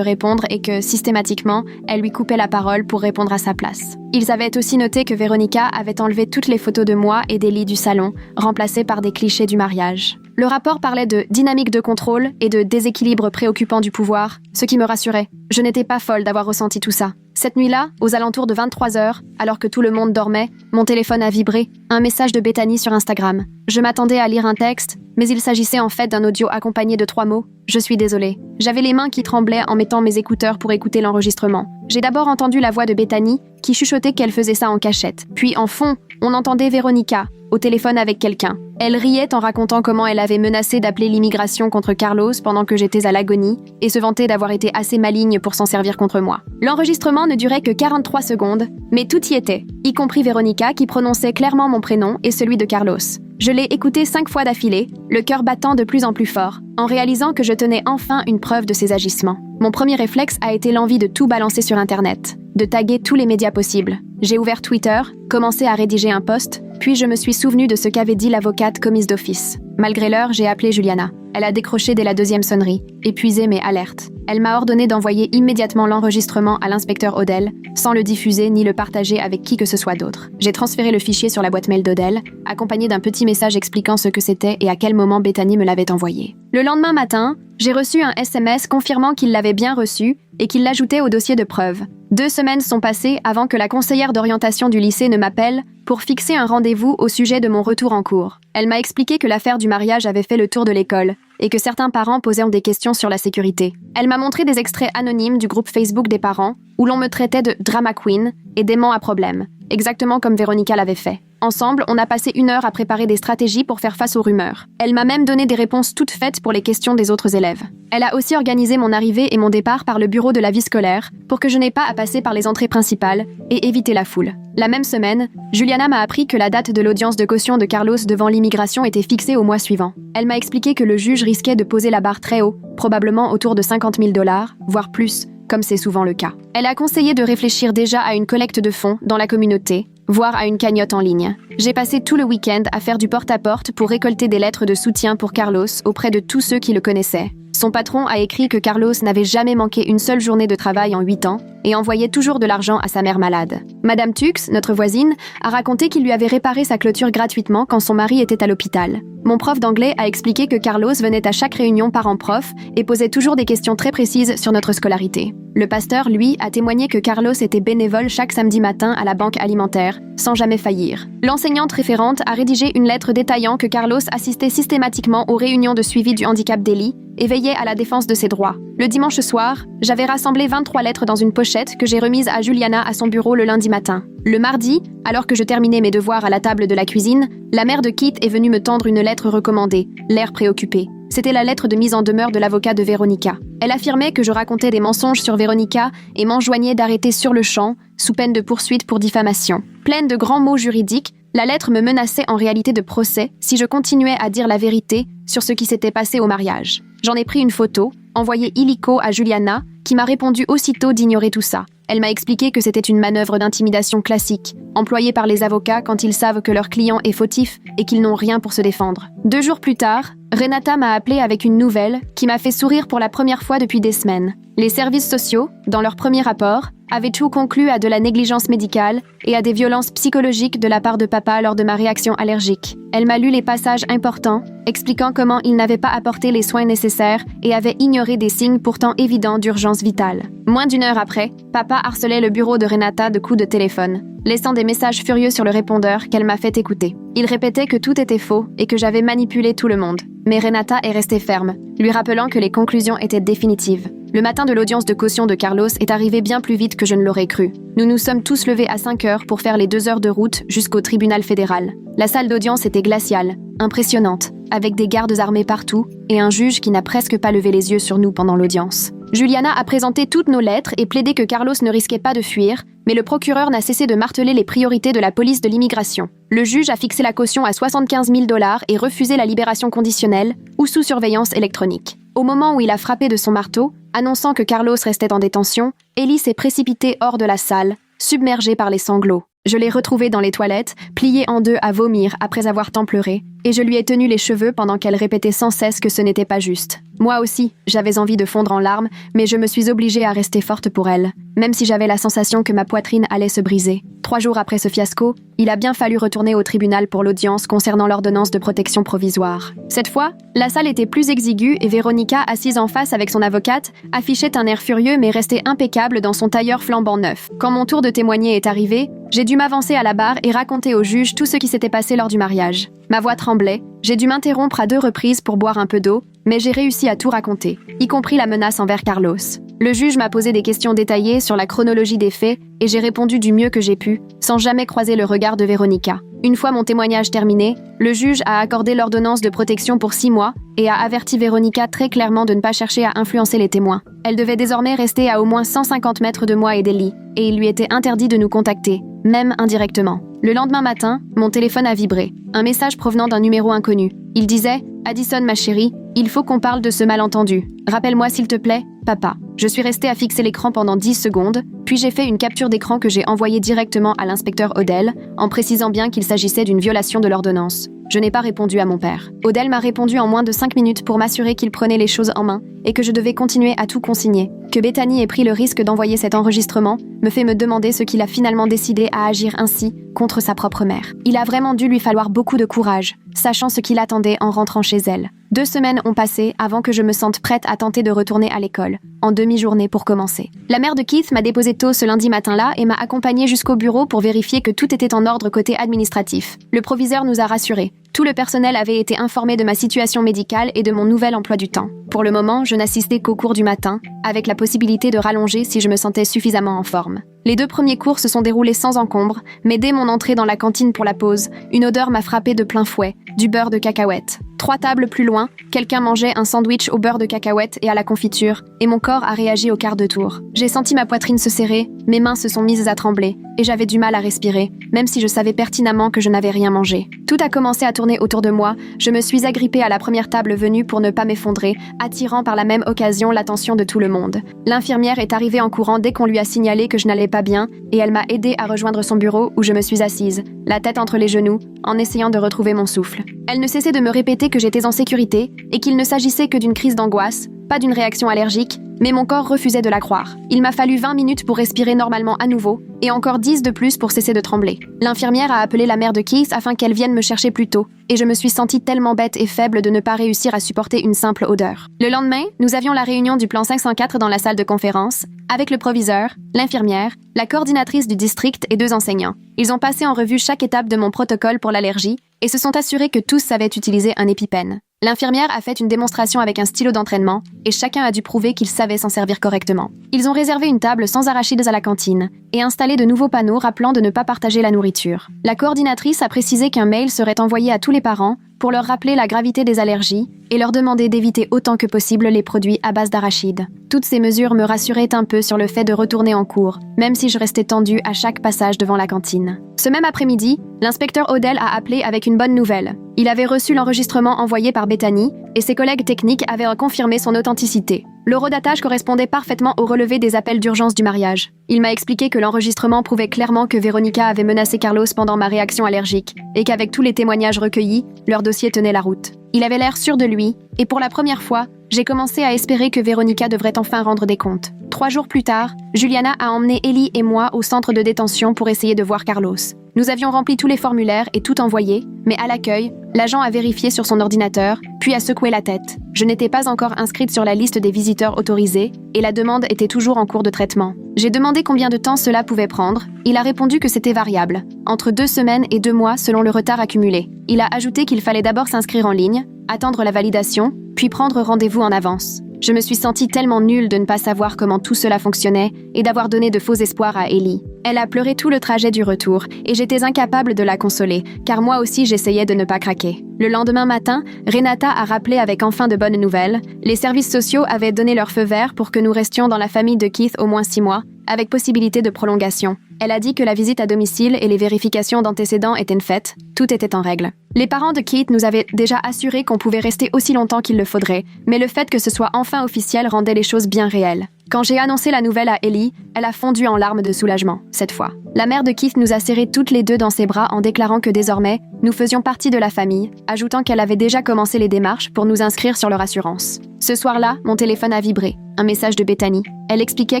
répondre et que, systématiquement, elle lui coupait la parole pour répondre à sa place. Ils avaient aussi noté que Véronica avait enlevé toutes les photos de moi et des lits du salon, remplacées par des clichés du mariage. Le rapport parlait de dynamique de contrôle et de déséquilibre préoccupant du pouvoir, ce qui me rassurait. Je n'étais pas folle d'avoir ressenti tout ça. Cette nuit-là, aux alentours de 23h, alors que tout le monde dormait, mon téléphone a vibré, un message de Bethany sur Instagram. Je m'attendais à lire un texte, mais il s'agissait en fait d'un audio accompagné de 3 mots. Je suis désolée. J'avais les mains qui tremblaient en mettant mes écouteurs pour écouter l'enregistrement. J'ai d'abord entendu la voix de Bethany, qui chuchotait qu'elle faisait ça en cachette. Puis, en fond, on entendait Véronica, au téléphone avec quelqu'un. Elle riait en racontant comment elle avait menacé d'appeler l'immigration contre Carlos pendant que j'étais à l'agonie et se vantait d'avoir été assez maligne pour s'en servir contre moi. L'enregistrement ne durait que 43 secondes, mais tout y était, y compris Véronica qui prononçait clairement mon prénom et celui de Carlos. Je l'ai écouté 5 fois d'affilée, le cœur battant de plus en plus fort, en réalisant que je tenais enfin une preuve de ses agissements. Mon premier réflexe a été l'envie de tout balancer sur Internet, de taguer tous les médias possibles. J'ai ouvert Twitter, commencé à rédiger un post, puis je me suis souvenu de ce qu'avait dit l'avocate commise d'office. Malgré l'heure, j'ai appelé Juliana. Elle a décroché dès la 2e sonnerie, épuisée mais alerte. Elle m'a ordonné d'envoyer immédiatement l'enregistrement à l'inspecteur Odell, sans le diffuser ni le partager avec qui que ce soit d'autre. J'ai transféré le fichier sur la boîte mail d'Odell, accompagné d'un petit message expliquant ce que c'était et à quel moment Bethany me l'avait envoyé. Le lendemain matin, j'ai reçu un SMS confirmant qu'il l'avait bien reçu et qu'il l'ajoutait au dossier de preuves. 2 semaines sont passées avant que la conseillère d'orientation du lycée ne m'appelle pour fixer un rendez-vous au sujet de mon retour en cours. Elle m'a expliqué que l'affaire du mariage avait fait le tour de l'école et que certains parents posaient des questions sur la sécurité. Elle m'a montré des extraits anonymes du groupe Facebook des parents où l'on me traitait de drama queen et d'aimant à problème, exactement comme Véronica l'avait fait. Ensemble, on a passé 1 heure à préparer des stratégies pour faire face aux rumeurs. Elle m'a même donné des réponses toutes faites pour les questions des autres élèves. Elle a aussi organisé mon arrivée et mon départ par le bureau de la vie scolaire pour que je n'aie pas à passer par les entrées principales et éviter la foule. La même semaine, Juliana m'a appris que la date de l'audience de caution de Carlos devant l'immigration était fixée au mois suivant. Elle m'a expliqué que le juge risquait de poser la barre très haut, probablement autour de 50 000 $, voire plus, comme c'est souvent le cas. Elle a conseillé de réfléchir déjà à une collecte de fonds dans la communauté, voire à une cagnotte en ligne. J'ai passé tout le week-end à faire du porte-à-porte pour récolter des lettres de soutien pour Carlos auprès de tous ceux qui le connaissaient. Son patron a écrit que Carlos n'avait jamais manqué une seule journée de travail en 8 ans et envoyait toujours de l'argent à sa mère malade. Madame Tux, notre voisine, a raconté qu'il lui avait réparé sa clôture gratuitement quand son mari était à l'hôpital. Mon prof d'anglais a expliqué que Carlos venait à chaque réunion parents-prof et posait toujours des questions très précises sur notre scolarité. Le pasteur, lui, a témoigné que Carlos était bénévole chaque samedi matin à la banque alimentaire, sans jamais faillir. L'enseignante référente a rédigé une lettre détaillant que Carlos assistait systématiquement aux réunions de suivi du handicap d'Ellie et veillait à la défense de ses droits. Le dimanche soir, j'avais rassemblé 23 lettres dans une pochette que j'ai remise à Juliana à son bureau le lundi matin. Le mardi, alors que je terminais mes devoirs à la table de la cuisine, la mère de Keith est venue me tendre une lettre recommandée, l'air préoccupé. C'était la lettre de mise en demeure de l'avocat de Véronica. Elle affirmait que je racontais des mensonges sur Véronica et m'enjoignait d'arrêter sur le champ, sous peine de poursuite pour diffamation. Pleine de grands mots juridiques, la lettre me menaçait en réalité de procès si je continuais à dire la vérité sur ce qui s'était passé au mariage. J'en ai pris une photo, envoyée illico à Juliana, qui m'a répondu aussitôt d'ignorer tout ça. Elle m'a expliqué que c'était une manœuvre d'intimidation classique, employée par les avocats quand ils savent que leur client est fautif et qu'ils n'ont rien pour se défendre. 2 jours plus tard, Renata m'a appelé avec une nouvelle qui m'a fait sourire pour la première fois depuis des semaines. Les services sociaux, dans leur premier rapport, avaient tout conclu à de la négligence médicale et à des violences psychologiques de la part de papa lors de ma réaction allergique. Elle m'a lu les passages importants, expliquant comment il n'avait pas apporté les soins nécessaires et avait ignoré des signes pourtant évidents d'urgence vitale. Moins d'1 heure après, papa harcelait le bureau de Renata de coups de téléphone, laissant des messages furieux sur le répondeur qu'elle m'a fait écouter. Il répétait que tout était faux et que j'avais manipulé tout le monde. Mais Renata est restée ferme, lui rappelant que les conclusions étaient définitives. Le matin de l'audience de caution de Carlos est arrivé bien plus vite que je ne l'aurais cru. Nous nous sommes tous levés à 5 heures pour faire les 2 heures de route jusqu'au tribunal fédéral. La salle d'audience était glaciale, impressionnante, avec des gardes armés partout et un juge qui n'a presque pas levé les yeux sur nous pendant l'audience. Juliana a présenté toutes nos lettres et plaidé que Carlos ne risquait pas de fuir, mais le procureur n'a cessé de marteler les priorités de la police de l'immigration. Le juge a fixé la caution à 75 000 $ et refusé la libération conditionnelle ou sous surveillance électronique. Au moment où il a frappé de son marteau, annonçant que Carlos restait en détention, Ellie s'est précipitée hors de la salle, submergée par les sanglots. Je l'ai retrouvée dans les toilettes, pliée en deux à vomir après avoir tant pleuré, et je lui ai tenu les cheveux pendant qu'elle répétait sans cesse que ce n'était pas juste. Moi aussi, j'avais envie de fondre en larmes, mais je me suis obligée à rester forte pour elle, même si j'avais la sensation que ma poitrine allait se briser. 3 jours après ce fiasco, il a bien fallu retourner au tribunal pour l'audience concernant l'ordonnance de protection provisoire. Cette fois, la salle était plus exiguë et Véronica, assise en face avec son avocate, affichait un air furieux mais restait impeccable dans son tailleur flambant neuf. Quand mon tour de témoigner est arrivé, j'ai dû m'avancer à la barre et raconter au juge tout ce qui s'était passé lors du mariage. Ma voix tremblait, j'ai dû m'interrompre à 2 reprises pour boire un peu d'eau, mais j'ai réussi à tout raconter, y compris la menace envers Carlos. Le juge m'a posé des questions détaillées sur la chronologie des faits et j'ai répondu du mieux que j'ai pu, sans jamais croiser le regard de Véronica. Une fois mon témoignage terminé, le juge a accordé l'ordonnance de protection pour 6 mois et a averti Véronica très clairement de ne pas chercher à influencer les témoins. Elle devait désormais rester à au moins 150 mètres de moi et d'Ellie, et il lui était interdit de nous contacter, même indirectement. Le lendemain matin, mon téléphone a vibré. Un message provenant d'un numéro inconnu. Il disait « Addison, ma chérie, il faut qu'on parle de ce malentendu. Rappelle-moi s'il te plaît, papa. » Je suis restée à fixer l'écran pendant 10 secondes, puis j'ai fait une capture d'écran que j'ai envoyée directement à l'inspecteur Odell, en précisant bien qu'il s'agissait d'une violation de l'ordonnance. Je n'ai pas répondu à mon père. Odell m'a répondu en moins de 5 minutes pour m'assurer qu'il prenait les choses en main et que je devais continuer à tout consigner. Que Bethany ait pris le risque d'envoyer cet enregistrement me fait me demander ce qu'il a finalement décidé à agir ainsi contre sa propre mère. Il a vraiment dû lui falloir beaucoup de courage, sachant ce qu'il attendait en rentrant chez elle. 2 semaines ont passé avant que je me sente prête à tenter de retourner à l'école, en demi-journée pour commencer. La mère de Keith m'a déposé tôt ce lundi matin-là et m'a accompagnée jusqu'au bureau pour vérifier que tout était en ordre côté administratif. Le proviseur nous a rassurés. Tout le personnel avait été informé de ma situation médicale et de mon nouvel emploi du temps. Pour le moment, je n'assistais qu'aux cours du matin, avec la possibilité de rallonger si je me sentais suffisamment en forme. Les 2 premiers cours se sont déroulés sans encombre, mais dès mon entrée dans la cantine pour la pause, une odeur m'a frappé de plein fouet, du beurre de cacahuète. 3 tables plus loin, quelqu'un mangeait un sandwich au beurre de cacahuète et à la confiture, et mon corps a réagi au quart de tour. J'ai senti ma poitrine se serrer, mes mains se sont mises à trembler, et j'avais du mal à respirer, même si je savais pertinemment que je n'avais rien mangé. Tout a commencé à tourner autour de moi, je me suis agrippée à la première table venue pour ne pas m'effondrer, attirant par la même occasion l'attention de tout le monde. L'infirmière est arrivée en courant dès qu'on lui a signalé que je n'allais pas bien, et elle m'a aidée à rejoindre son bureau où je me suis assise, la tête entre les genoux, en essayant de retrouver mon souffle. Elle ne cessait de me répéter que j'étais en sécurité et qu'il ne s'agissait que d'une crise d'angoisse, pas d'une réaction allergique, mais mon corps refusait de la croire. Il m'a fallu 20 minutes pour respirer normalement à nouveau, et encore 10 de plus pour cesser de trembler. L'infirmière a appelé la mère de Keith afin qu'elle vienne me chercher plus tôt, et je me suis sentie tellement bête et faible de ne pas réussir à supporter une simple odeur. Le lendemain, nous avions la réunion du plan 504 dans la salle de conférence, avec le proviseur, l'infirmière, la coordinatrice du district et 2 enseignants. Ils ont passé en revue chaque étape de mon protocole pour l'allergie et se sont assurés que tous savaient utiliser un EpiPen. L'infirmière a fait une démonstration avec un stylo d'entraînement et chacun a dû prouver qu'il savait s'en servir correctement. Ils ont réservé une table sans arachides à la cantine et installé de nouveaux panneaux rappelant de ne pas partager la nourriture. La coordinatrice a précisé qu'un mail serait envoyé à tous les parents pour leur rappeler la gravité des allergies et leur demander d'éviter autant que possible les produits à base d'arachides. Toutes ces mesures me rassuraient un peu sur le fait de retourner en cours, même si je restais tendue à chaque passage devant la cantine. Ce même après-midi, l'inspecteur Odell a appelé avec une bonne nouvelle. Il avait reçu l'enregistrement envoyé par Bethany et ses collègues techniques avaient confirmé son authenticité. L'horodatage correspondait parfaitement au relevé des appels d'urgence du mariage. Il m'a expliqué que l'enregistrement prouvait clairement que Véronica avait menacé Carlos pendant ma réaction allergique et qu'avec tous les témoignages recueillis, leur dossier tenait la route. Il avait l'air sûr de lui et pour la première fois, j'ai commencé à espérer que Véronica devrait enfin rendre des comptes. 3 jours plus tard, Juliana a emmené Ellie et moi au centre de détention pour essayer de voir Carlos. Nous avions rempli tous les formulaires et tout envoyé, mais à l'accueil, l'agent a vérifié sur son ordinateur, puis a secoué la tête. Je n'étais pas encore inscrite sur la liste des visiteurs autorisés et la demande était toujours en cours de traitement. J'ai demandé combien de temps cela pouvait prendre. Il a répondu que c'était variable, entre 2 semaines et 2 mois selon le retard accumulé. Il a ajouté qu'il fallait d'abord s'inscrire en ligne, attendre la validation, puis prendre rendez-vous en avance. Je me suis sentie tellement nulle de ne pas savoir comment tout cela fonctionnait et d'avoir donné de faux espoirs à Ellie. Elle a pleuré tout le trajet du retour, et j'étais incapable de la consoler, car moi aussi j'essayais de ne pas craquer. Le lendemain matin, Renata a rappelé avec enfin de bonnes nouvelles. Les services sociaux avaient donné leur feu vert pour que nous restions dans la famille de Keith au moins 6 mois, avec possibilité de prolongation. Elle a dit que la visite à domicile et les vérifications d'antécédents étaient faites, tout était en règle. Les parents de Keith nous avaient déjà assuré qu'on pouvait rester aussi longtemps qu'il le faudrait, mais le fait que ce soit enfin officiel rendait les choses bien réelles. Quand j'ai annoncé la nouvelle à Ellie, elle a fondu en larmes de soulagement, cette fois. La mère de Keith nous a serrés toutes les deux dans ses bras en déclarant que désormais, nous faisions partie de la famille, ajoutant qu'elle avait déjà commencé les démarches pour nous inscrire sur leur assurance. Ce soir-là, mon téléphone a vibré, un message de Bethany. Elle expliquait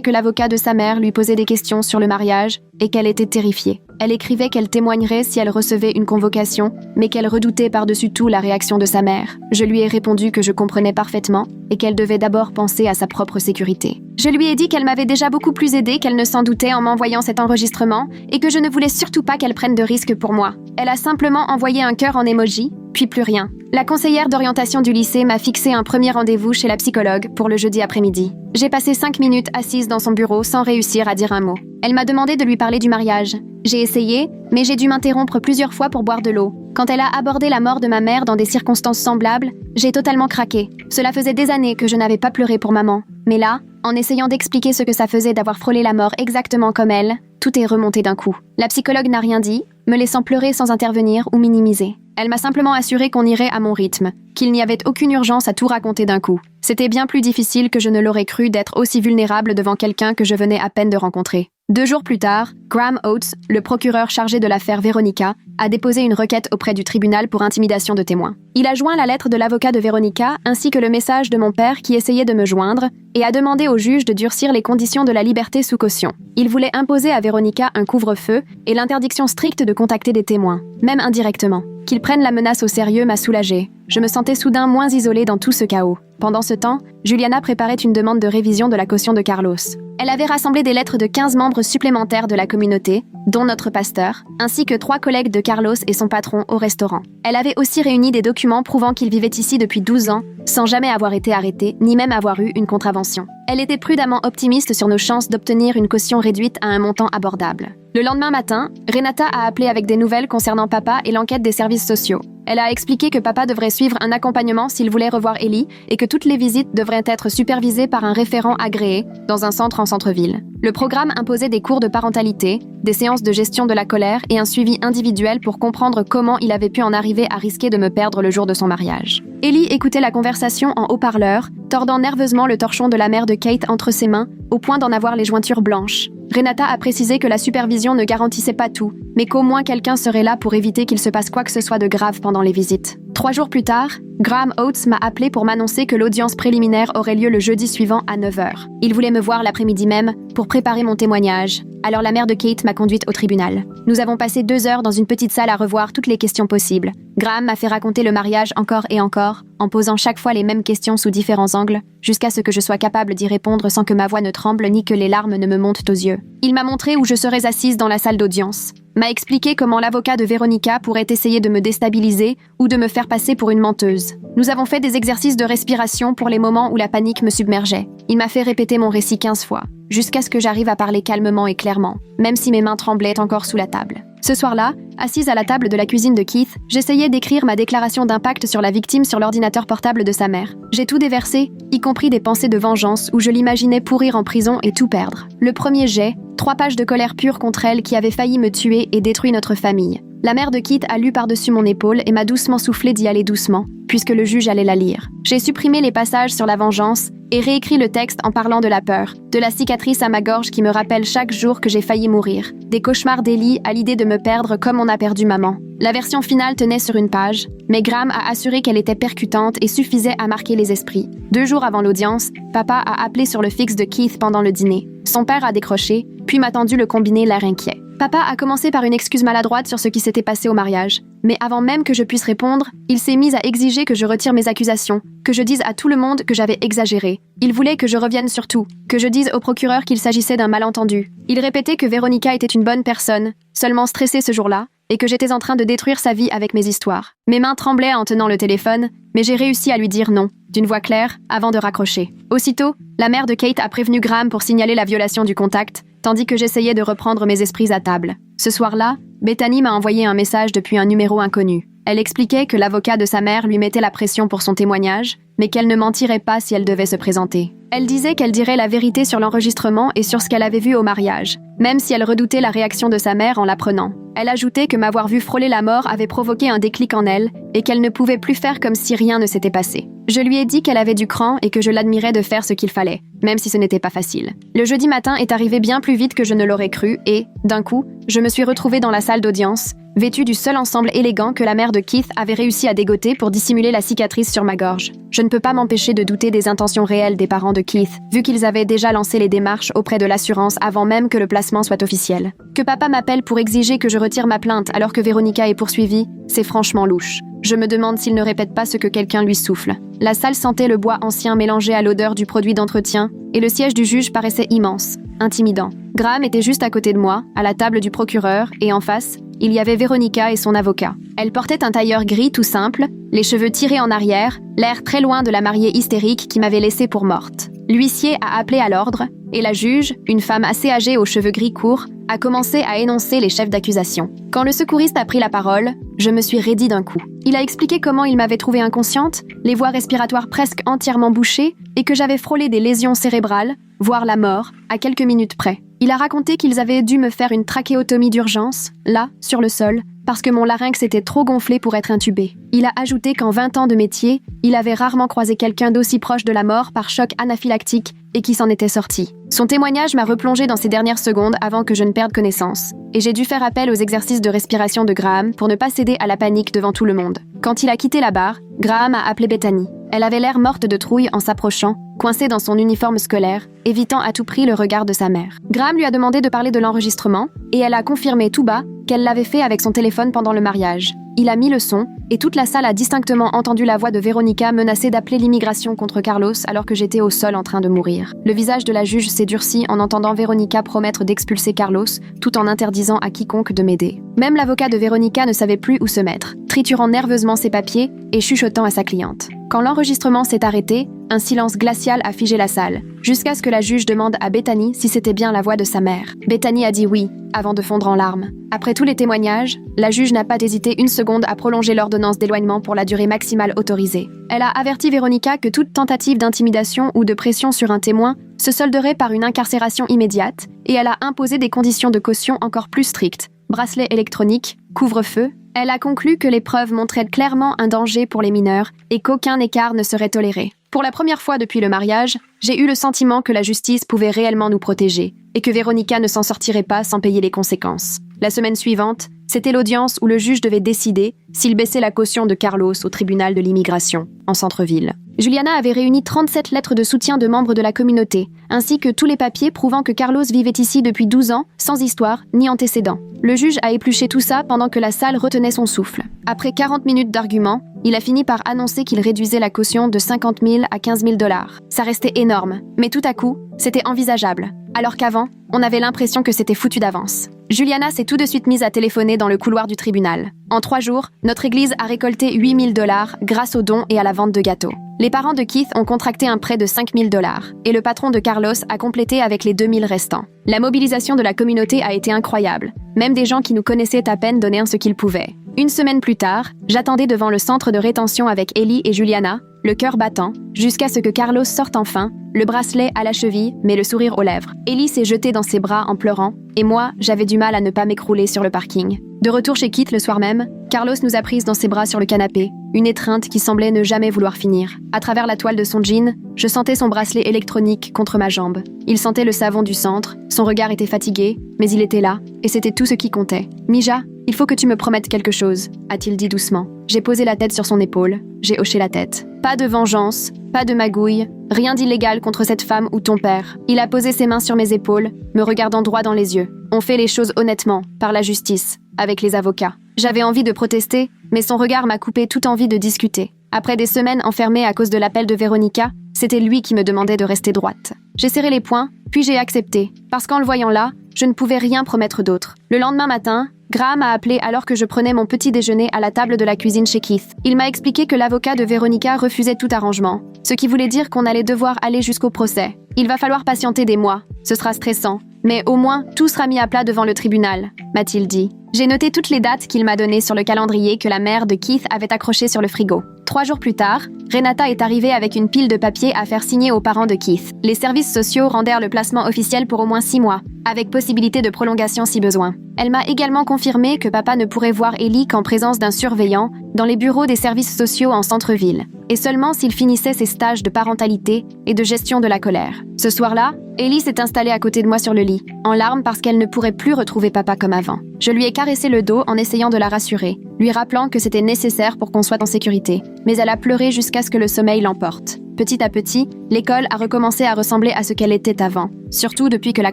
que l'avocat de sa mère lui posait des questions sur le mariage et qu'elle était terrifiée. Elle écrivait qu'elle témoignerait si elle recevait une convocation, mais qu'elle redoutait par-dessus tout la réaction de sa mère. Je lui ai répondu que je comprenais parfaitement et qu'elle devait d'abord penser à sa propre sécurité. Je lui ai dit qu'elle m'avait déjà beaucoup plus aidée qu'elle ne s'en doutait en m'envoyant cet enregistrement et que je ne voulais surtout pas qu'elle prenne de risques pour moi. Elle a simplement envoyé un cœur en emoji, puis plus rien. La conseillère d'orientation du lycée m'a fixé un premier rendez-vous chez la psychologue pour le jeudi après-midi. J'ai passé 5 minutes assise dans son bureau sans réussir à dire un mot. Elle m'a demandé de lui parler du mariage. J'ai essayé, mais j'ai dû m'interrompre plusieurs fois pour boire de l'eau. Quand elle a abordé la mort de ma mère dans des circonstances semblables, j'ai totalement craqué. Cela faisait des années que je n'avais pas pleuré pour maman. Mais là, en essayant d'expliquer ce que ça faisait d'avoir frôlé la mort exactement comme elle, tout est remonté d'un coup. La psychologue n'a rien dit, me laissant pleurer sans intervenir ou minimiser. Elle m'a simplement assuré qu'on irait à mon rythme, qu'il n'y avait aucune urgence à tout raconter d'un coup. C'était bien plus difficile que je ne l'aurais cru d'être aussi vulnérable devant quelqu'un que je venais à peine de rencontrer. 2 jours plus tard, Graham Oates, le procureur chargé de l'affaire Veronica, a déposé une requête auprès du tribunal pour intimidation de témoins. Il a joint la lettre de l'avocat de Veronica ainsi que le message de mon père qui essayait de me joindre et a demandé au juge de durcir les conditions de la liberté sous caution. Il voulait imposer à Veronica un couvre-feu et l'interdiction stricte de contacter des témoins, même indirectement. Qu'il prenne la menace au sérieux m'a soulagée. Je me sentais soudain moins isolée dans tout ce chaos. Pendant ce temps, Juliana préparait une demande de révision de la caution de Carlos. Elle avait rassemblé des lettres de 15 membres supplémentaires de la communauté, dont notre pasteur, ainsi que 3 collègues de Carlos et son patron au restaurant. Elle avait aussi réuni des documents prouvant qu'il vivait ici depuis 12 ans, sans jamais avoir été arrêté, ni même avoir eu une contravention. Elle était prudemment optimiste sur nos chances d'obtenir une caution réduite à un montant abordable. Le lendemain matin, Renata a appelé avec des nouvelles concernant papa et l'enquête des services sociaux. Elle a expliqué que papa devrait suivre un accompagnement s'il voulait revoir Ellie et que toutes les visites devraient être supervisées par un référent agréé dans un centre en centre-ville. Le programme imposait des cours de parentalité, des séances de gestion de la colère et un suivi individuel pour comprendre comment il avait pu en arriver à risquer de me perdre le jour de son mariage. Ellie écoutait la conversation en haut-parleur, tordant nerveusement le torchon de la mère de Kate entre ses mains, au point d'en avoir les jointures blanches. Renata a précisé que la supervision ne garantissait pas tout, mais qu'au moins quelqu'un serait là pour éviter qu'il se passe quoi que ce soit de grave pendant les visites. 3 jours plus tard, Graham Oates m'a appelé pour m'annoncer que l'audience préliminaire aurait lieu le jeudi suivant à 9h. Il voulait me voir l'après-midi même pour préparer mon témoignage. Alors la mère de Kate m'a conduite au tribunal. Nous avons passé 2 heures dans une petite salle à revoir toutes les questions possibles. Graham m'a fait raconter le mariage encore et encore, en posant chaque fois les mêmes questions sous différents angles, jusqu'à ce que je sois capable d'y répondre sans que ma voix ne tremble ni que les larmes ne me montent aux yeux. Il m'a montré où je serais assise dans la salle d'audience, m'a expliqué comment l'avocat de Veronica pourrait essayer de me déstabiliser ou de me faire passer pour une menteuse. Nous avons fait des exercices de respiration pour les moments où la panique me submergeait. Il m'a fait répéter mon récit 15 fois, jusqu'à ce que j'arrive à parler calmement et clairement, même si mes mains tremblaient encore sous la table. Ce soir-là, assise à la table de la cuisine de Keith, j'essayais d'écrire ma déclaration d'impact sur la victime sur l'ordinateur portable de sa mère. J'ai tout déversé, y compris des pensées de vengeance où je l'imaginais pourrir en prison et tout perdre. Le premier jet, 3 pages de colère pure contre elle qui avait failli me tuer et détruit notre famille. La mère de Keith a lu par-dessus mon épaule et m'a doucement soufflé d'y aller doucement, puisque le juge allait la lire. J'ai supprimé les passages sur la vengeance et réécrit le texte en parlant de la peur, de la cicatrice à ma gorge qui me rappelle chaque jour que j'ai failli mourir, des cauchemars d'Ellie à l'idée de me perdre comme on a perdu maman. La version finale tenait sur une page, mais Graham a assuré qu'elle était percutante et suffisait à marquer les esprits. 2 jours avant l'audience, papa a appelé sur le fixe de Keith pendant le dîner. Son père a décroché, puis m'a tendu le combiné l'air inquiet. Papa a commencé par une excuse maladroite sur ce qui s'était passé au mariage. Mais avant même que je puisse répondre, il s'est mis à exiger que je retire mes accusations, que je dise à tout le monde que j'avais exagéré. Il voulait que je revienne sur tout, que je dise au procureur qu'il s'agissait d'un malentendu. Il répétait que Veronica était une bonne personne, seulement stressée ce jour-là, et que j'étais en train de détruire sa vie avec mes histoires. Mes mains tremblaient en tenant le téléphone, mais j'ai réussi à lui dire non, d'une voix claire, avant de raccrocher. Aussitôt, La mère de Kate a prévenu Graham pour signaler la violation du contact, tandis que j'essayais de reprendre mes esprits à table. Ce soir-là, Bethany m'a envoyé un message depuis un numéro inconnu. Elle expliquait que l'avocat de sa mère lui mettait la pression pour son témoignage, mais qu'elle ne mentirait pas si elle devait se présenter. Elle disait qu'elle dirait la vérité sur l'enregistrement et sur ce qu'elle avait vu au mariage, même si elle redoutait la réaction de sa mère en l'apprenant. Elle ajoutait que m'avoir vu frôler la mort avait provoqué un déclic en elle et qu'elle ne pouvait plus faire comme si rien ne s'était passé. Je lui ai dit qu'elle avait du cran et que je l'admirais de faire ce qu'il fallait, même si ce n'était pas facile. Le jeudi matin est arrivé bien plus vite que je ne l'aurais cru et, d'un coup, je me suis retrouvée dans la salle d'audience, vêtue du seul ensemble élégant que la mère de Keith avait réussi à dégoter pour dissimuler la cicatrice sur ma gorge. Je ne peux pas m'empêcher de douter des intentions réelles des parents de Keith, vu qu'ils avaient déjà lancé les démarches auprès de l'assurance avant même que le placement soit officiel. Que papa m'appelle pour exiger que je retire ma plainte alors que Véronica est poursuivie, c'est franchement louche. Je me demande s'il ne répète pas ce que quelqu'un lui souffle. La salle sentait le bois ancien mélangé à l'odeur du produit d'entretien, et le siège du juge paraissait immense, intimidant. Graham était juste à côté de moi, à la table du procureur, et en face, il y avait Véronica et son avocat. Elle portait un tailleur gris tout simple, les cheveux tirés en arrière, l'air très loin de la mariée hystérique qui m'avait laissée pour morte. L'huissier a appelé à l'ordre, et la juge, une femme assez âgée aux cheveux gris courts, a commencé à énoncer les chefs d'accusation. Quand le secouriste a pris la parole, je me suis raidie d'un coup. Il a expliqué comment il m'avait trouvée inconsciente, les voies respiratoires presque entièrement bouchées, et que j'avais frôlé des lésions cérébrales, voire la mort, à quelques minutes près. Il a raconté qu'ils avaient dû me faire une trachéotomie d'urgence, là, sur le sol, parce que mon larynx était trop gonflé pour être intubé. Il a ajouté qu'en 20 ans de métier, il avait rarement croisé quelqu'un d'aussi proche de la mort par choc anaphylactique et qui s'en était sorti. Son témoignage m'a replongé dans ces dernières secondes avant que je ne perde connaissance, et j'ai dû faire appel aux exercices de respiration de Graham pour ne pas céder à la panique devant tout le monde. Quand il a quitté la barre, Graham a appelé Bethany. Elle avait l'air morte de trouille en s'approchant, coincée dans son uniforme scolaire, évitant à tout prix le regard de sa mère. Graham lui a demandé de parler de l'enregistrement, et elle a confirmé tout bas qu'elle l'avait fait avec son téléphone pendant le mariage. Il a mis le son, et toute la salle a distinctement entendu la voix de Véronica menacer d'appeler l'immigration contre Carlos alors que j'étais au sol en train de mourir. Le visage de la juge s'est durci en entendant Véronica promettre d'expulser Carlos, tout en interdisant à quiconque de m'aider. Même l'avocat de Véronica ne savait plus où se mettre, triturant nerveusement ses papiers et chuchotant à sa cliente. Quand l'enregistrement s'est arrêté, un silence glacial a figé la salle, jusqu'à ce que la juge demande à Bethany si c'était bien la voix de sa mère. Bethany a dit oui, avant de fondre en larmes. Après tous les témoignages, la juge n'a pas hésité une seconde à prolonger l'ordonnance d'éloignement pour la durée maximale autorisée. Elle a averti Véronica que toute tentative d'intimidation ou de pression sur un témoin se solderait par une incarcération immédiate, et elle a imposé des conditions de caution encore plus strictes. Bracelet électronique, couvre-feu. Elle a conclu que les preuves montraient clairement un danger pour les mineurs et qu'aucun écart ne serait toléré. Pour la première fois depuis le mariage, j'ai eu le sentiment que la justice pouvait réellement nous protéger et que Véronica ne s'en sortirait pas sans payer les conséquences. La semaine suivante, c'était l'audience où le juge devait décider s'il baissait la caution de Carlos au tribunal de l'immigration, en centre-ville. Juliana avait réuni 37 lettres de soutien de membres de la communauté, ainsi que tous les papiers prouvant que Carlos vivait ici depuis 12 ans, sans histoire ni antécédents. Le juge a épluché tout ça pendant que la salle retenait son souffle. Après 40 minutes d'arguments, il a fini par annoncer qu'il réduisait la caution de 50 000 à 15 000 $. Ça restait énorme, mais tout à coup, c'était envisageable. Alors qu'avant, on avait l'impression que c'était foutu d'avance. Juliana s'est tout de suite mise à téléphoner dans le couloir du tribunal. En 3 jours, notre église a récolté 8 000 $ grâce aux dons et à la vente de gâteaux. Les parents de Keith ont contracté un prêt de 5 000 $, et le patron de Carlos a complété avec les 2 000 restants. La mobilisation de la communauté a été incroyable. Même des gens qui nous connaissaient à peine donnaient ce qu'ils pouvaient. Une semaine plus tard, j'attendais devant le centre de rétention avec Ellie et Juliana, le cœur battant, jusqu'à ce que Carlos sorte enfin, le bracelet à la cheville, mais le sourire aux lèvres. Ellie s'est jetée dans ses bras en pleurant, et moi, j'avais du mal à ne pas m'écrouler sur le parking. De retour chez Keith le soir même, Carlos nous a prises dans ses bras sur le canapé, une étreinte qui semblait ne jamais vouloir finir. À travers la toile de son jean, je sentais son bracelet électronique contre ma jambe. Il sentait le savon du centre, son regard était fatigué, mais il était là, et c'était tout ce qui comptait. « Mija, il faut que tu me promettes quelque chose », a-t-il dit doucement. J'ai posé la tête sur son épaule, j'ai hoché la tête. Pas de vengeance, pas de magouille, rien d'illégal contre cette femme ou ton père. Il a posé ses mains sur mes épaules, me regardant droit dans les yeux. On fait les choses honnêtement, par la justice, avec les avocats. J'avais envie de protester, mais son regard m'a coupé toute envie de discuter. Après des semaines enfermées à cause de l'appel de Véronica, c'était lui qui me demandait de rester droite. J'ai serré les poings, puis j'ai accepté, parce qu'en le voyant là, je ne pouvais rien promettre d'autre. Le lendemain matin, Graham a appelé alors que je prenais mon petit déjeuner à la table de la cuisine chez Keith. Il m'a expliqué que l'avocat de Veronica refusait tout arrangement, ce qui voulait dire qu'on allait devoir aller jusqu'au procès. Il va falloir patienter des mois. Ce sera stressant. Mais au moins, tout sera mis à plat devant le tribunal, m'a-t-il dit. J'ai noté toutes les dates qu'il m'a données sur le calendrier que la mère de Keith avait accroché sur le frigo. 3 jours plus tard, Renata est arrivée avec une pile de papiers à faire signer aux parents de Keith. Les services sociaux rendèrent le placement officiel pour au moins 6 mois, avec possibilité de prolongation si besoin. Elle m'a également confirmé que papa ne pourrait voir Ellie qu'en présence d'un surveillant dans les bureaux des services sociaux en centre-ville, et seulement s'il finissait ses stages de parentalité et de gestion de la colère. Ce soir-là, Ellie s'est installée à côté de moi sur le lit, en larmes parce qu'elle ne pourrait plus retrouver papa comme avant. Je lui ai caressé le dos en essayant de la rassurer, lui rappelant que c'était nécessaire pour qu'on soit en sécurité. Mais elle a pleuré jusqu'à ce que le sommeil l'emporte. Petit à petit, l'école a recommencé à ressembler à ce qu'elle était avant, surtout depuis que la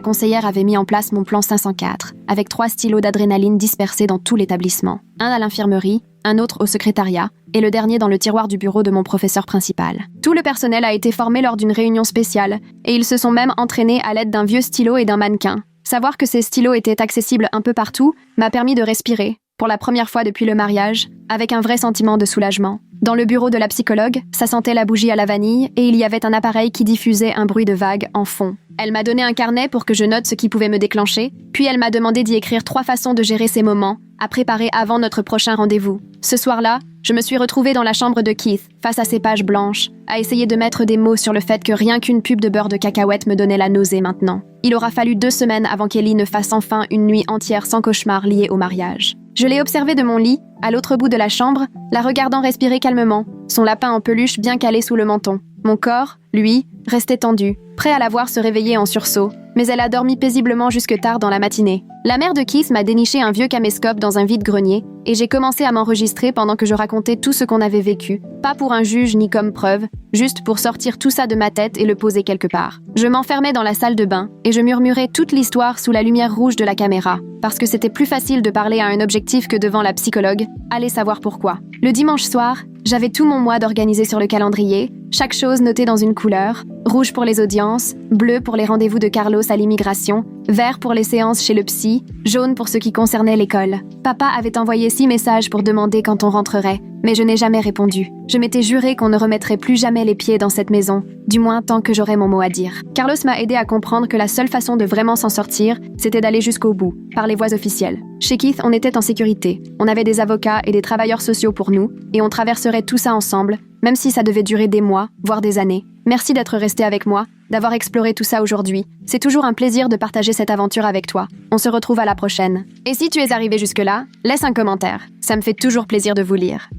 conseillère avait mis en place mon plan 504, avec 3 stylos d'adrénaline dispersés dans tout l'établissement. Un à l'infirmerie, un autre au secrétariat, et le dernier dans le tiroir du bureau de mon professeur principal. Tout le personnel a été formé lors d'une réunion spéciale, et ils se sont même entraînés à l'aide d'un vieux stylo et d'un mannequin. Savoir que ces stylos étaient accessibles un peu partout m'a permis de respirer, pour la première fois depuis le mariage, avec un vrai sentiment de soulagement. Dans le bureau de la psychologue, ça sentait la bougie à la vanille et il y avait un appareil qui diffusait un bruit de vague en fond. Elle m'a donné un carnet pour que je note ce qui pouvait me déclencher, puis elle m'a demandé d'y écrire 3 façons de gérer ces moments, à préparer avant notre prochain rendez-vous. Ce soir-là, je me suis retrouvée dans la chambre de Keith, face à ces pages blanches, à essayer de mettre des mots sur le fait que rien qu'une pub de beurre de cacahuète me donnait la nausée maintenant. Il aura fallu 2 semaines avant qu'Ellie ne fasse enfin une nuit entière sans cauchemar lié au mariage. Je l'ai observée de mon lit, à l'autre bout de la chambre, la regardant respirer calmement, son lapin en peluche bien calé sous le menton. Mon corps, lui, restait tendu, prêt à la voir se réveiller en sursaut, mais elle a dormi paisiblement jusque tard dans la matinée. La mère de Keith m'a déniché un vieux caméscope dans un vide-grenier, et j'ai commencé à m'enregistrer pendant que je racontais tout ce qu'on avait vécu, pas pour un juge ni comme preuve, juste pour sortir tout ça de ma tête et le poser quelque part. Je m'enfermais dans la salle de bain, et je murmurais toute l'histoire sous la lumière rouge de la caméra, parce que c'était plus facile de parler à un objectif que devant la psychologue, allez savoir pourquoi. Le dimanche soir, j'avais tout mon mois d'organiser sur le calendrier, chaque chose notée dans une couleur, rouge pour les audiences, bleu pour les rendez-vous de Carlos à l'immigration, vert pour les séances chez le psy, jaune pour ce qui concernait l'école. Papa avait envoyé 6 messages pour demander quand on rentrerait, mais je n'ai jamais répondu. Je m'étais juré qu'on ne remettrait plus jamais les pieds dans cette maison, du moins tant que j'aurais mon mot à dire. Carlos m'a aidé à comprendre que la seule façon de vraiment s'en sortir, c'était d'aller jusqu'au bout, par les voies officielles. Chez Keith, on était en sécurité. On avait des avocats et des travailleurs sociaux pour nous, et on traverserait tout ça ensemble, même si ça devait durer des mois, voire des années. Merci d'être resté avec moi, d'avoir exploré tout ça aujourd'hui. C'est toujours un plaisir de partager cette aventure avec toi. On se retrouve à la prochaine. Et si tu es arrivé jusque-là, laisse un commentaire. Ça me fait toujours plaisir de vous lire.